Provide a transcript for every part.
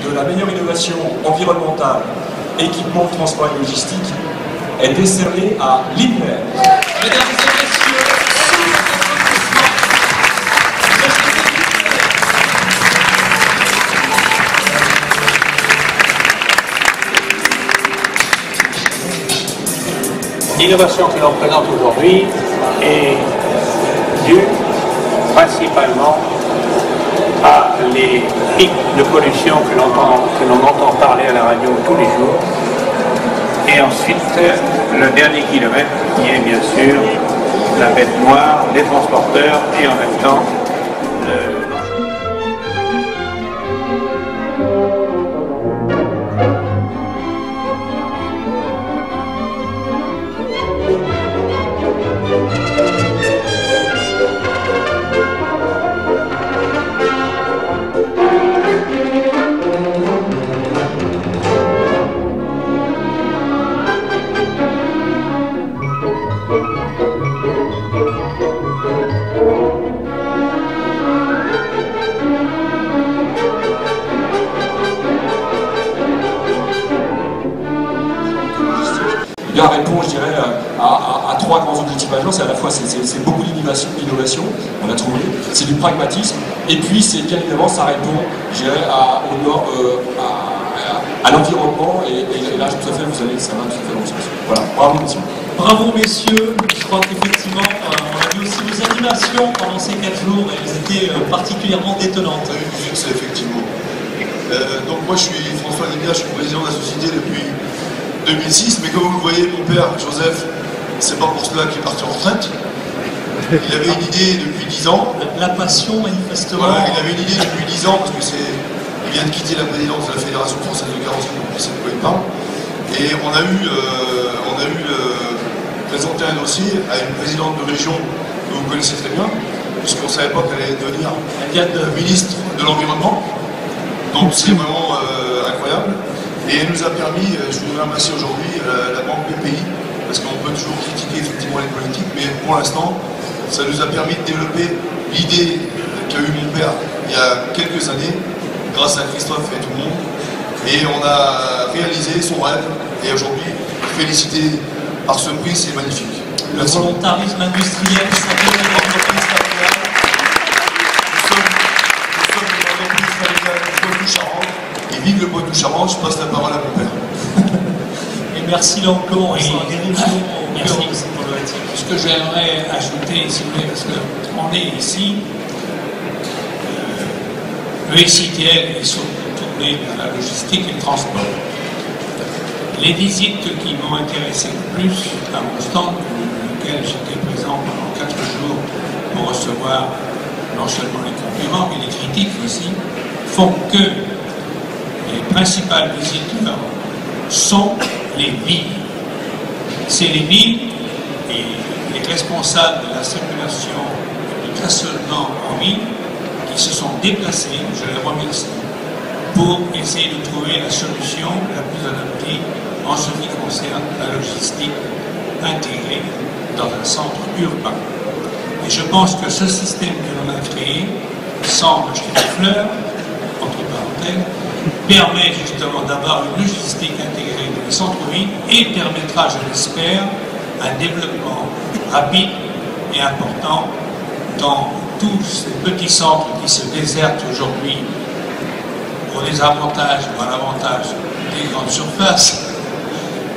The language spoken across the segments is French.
de la meilleure innovation environnementale, équipement de transport et logistique est décerné à l'INMER. Mesdames et messieurs, l'innovation que l'on présente aujourd'hui est due principalement à les pics de pollution que l'on entend parler à la radio tous les jours. Et ensuite, le dernier kilomètre qui est bien sûr la bête noire des transporteurs et en même temps Il répond, je dirais, à trois grands objectifs majeurs. C'est à la fois c'est beaucoup d'innovation, on a trouvé, c'est du pragmatisme, et puis c'est bien évidemment ça répond, je dirais, à l'environnement, et là tout à fait, vous allez, ça va tout à fait dans le sens. Voilà, bravo messieurs. bravo messieurs, je crois qu'effectivement, on a vu aussi vos animations pendant ces 4 jours, et elles étaient particulièrement détonnantes. Oui, c'est effectivement. Donc moi je suis François Lébière, je suis président de la société depuis 2006, mais comme vous le voyez, mon père, Joseph, c'est pas pour cela qu'il est parti en retraite. Il avait une idée depuis 10 ans. La passion, manifestement. Voilà, il avait une idée depuis 10 ans, parce que il vient de quitter la présidence de la Fédération française de carrosserie, donc il sait de quoi il parle. Et on a eu présenté un dossier à une présidente de région que vous connaissez très bien, puisqu'on ne savait pas qu'elle allait devenir ministre de l'Environnement. Donc c'est vraiment incroyable. Et elle nous a permis, je voudrais remercier aujourd'hui la banque BPI, parce qu'on peut toujours critiquer effectivement les politiques, mais pour l'instant, ça nous a permis de développer l'idée qu'a eu mon père il y a quelques années, grâce à Christophe et tout le monde. Et on a réalisé son rêve, et aujourd'hui, félicité par ce prix, c'est magnifique. Le volontarisme industriel, ça vient de l'entreprise familiale. Nous sommes une entreprise familiale du Poitou-Charentes, et vive le Poitou-Charentes, je passe la parole à mon père. Et merci Lanclon et les régions au cœur de cette problématique. Ce que j'aimerais ajouter, si vous voulez, parce qu'on est ici, le SITL est surtout tourné vers la logistique et le transport. Les visites qui m'ont intéressé le plus à mon stand, pour lequel j'étais présent pendant 4 jours pour recevoir non seulement les compliments, mais les critiques aussi, font que les principales visiteurs sont les villes. C'est les villes et les responsables de la circulation et du stationnement en ville qui se sont déplacés, je les remercie, pour essayer de trouver la solution la plus adaptée en ce qui concerne la logistique intégrée dans un centre urbain. Et je pense que ce système que l'on a créé, sans jeter des fleurs, entre parenthèses, permet justement d'avoir une logistique intégrée dans les centres-villes et permettra, je l'espère, un développement rapide et important dans tous ces petits centres qui se désertent aujourd'hui au désavantage ou à l'avantage des grandes surfaces,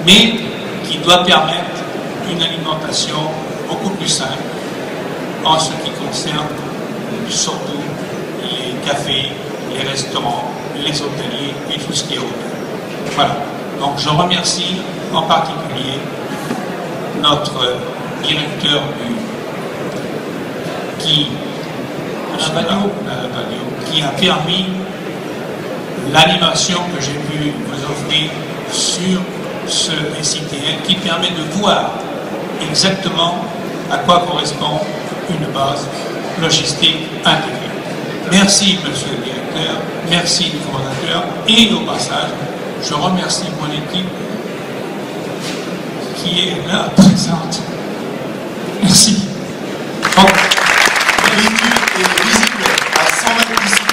mais qui doit permettre une alimentation beaucoup plus simple en ce qui concerne surtout les cafés, les restaurants, les hôteliers et tout ce qui est hôtel. Voilà. Donc je remercie en particulier notre directeur qui a permis l'animation que j'ai pu vous offrir sur ce SITL, qui permet de voir exactement à quoi correspond une base logistique intégrée. Merci, monsieur le directeur, merci le fondateur, et au passage, je remercie mon équipe qui est là présente. Merci. Le véhicule est visible à 120 ici,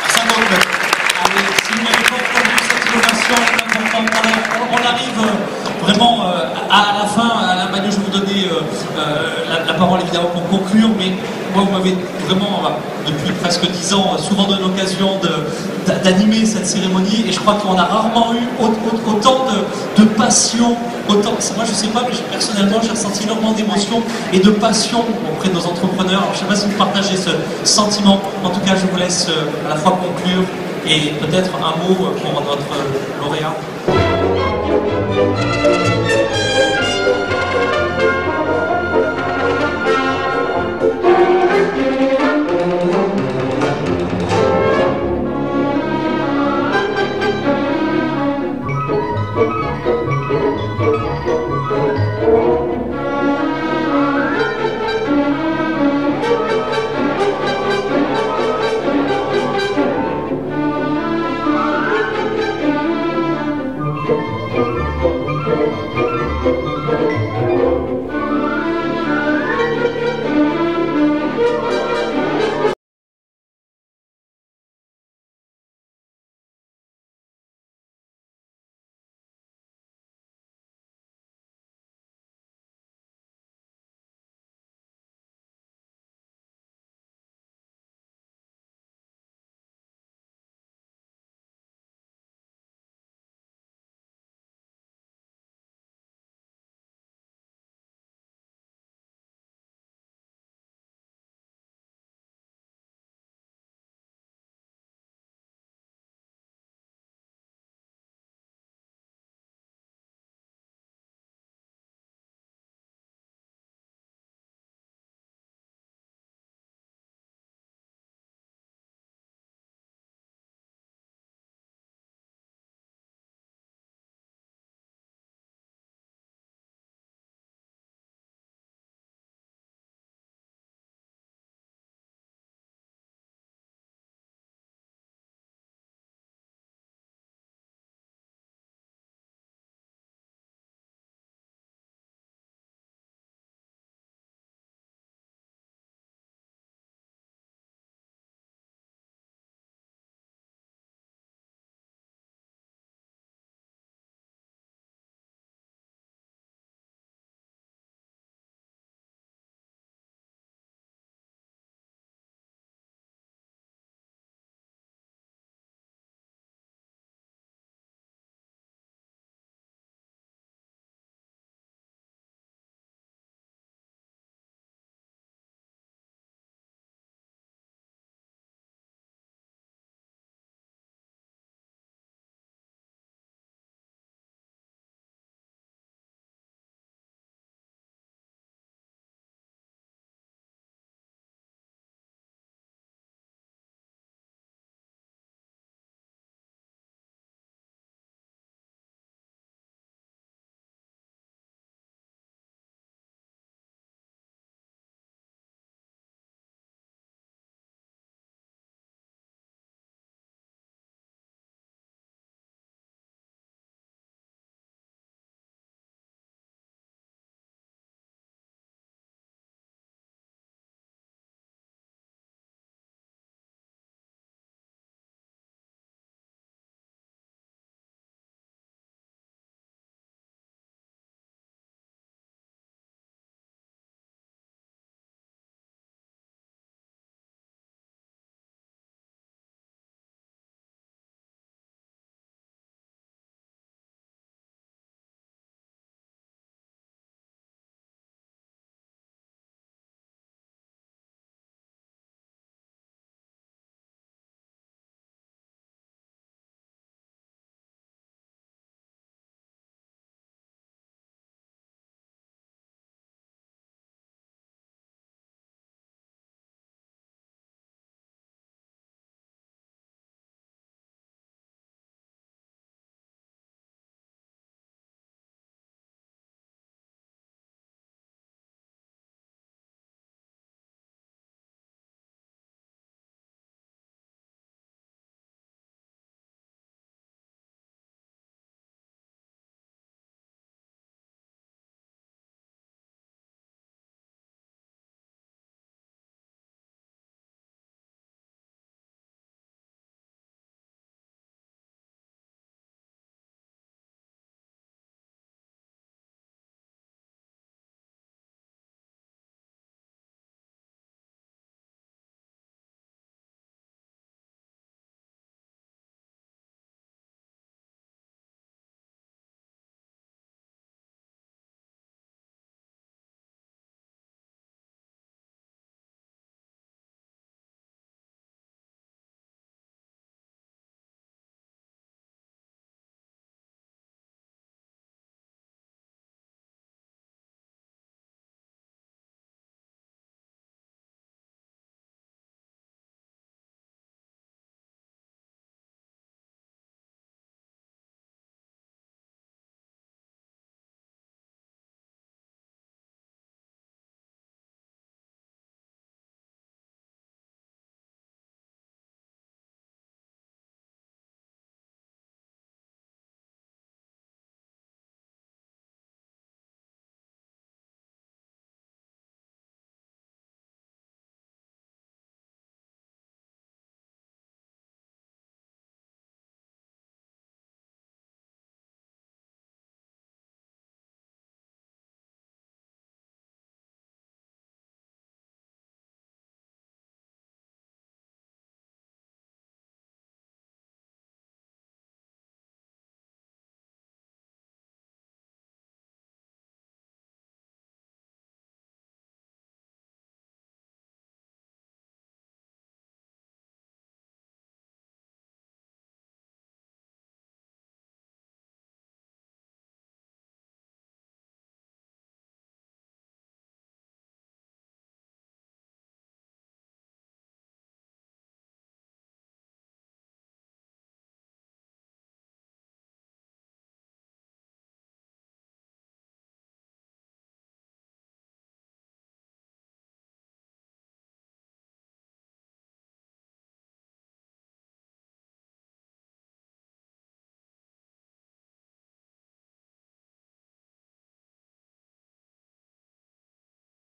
à 50 mètres. Allez, conclure, mais moi, vous m'avez vraiment, depuis presque 10 ans, souvent donné l'occasion d'animer cette cérémonie, et je crois qu'on a rarement eu autant de passion, autant, moi je ne sais pas, mais personnellement j'ai ressenti énormément d'émotion et de passion auprès de nos entrepreneurs. Alors, je ne sais pas si vous partagez ce sentiment, en tout cas je vous laisse à la fois conclure et peut-être un mot pour notre lauréat.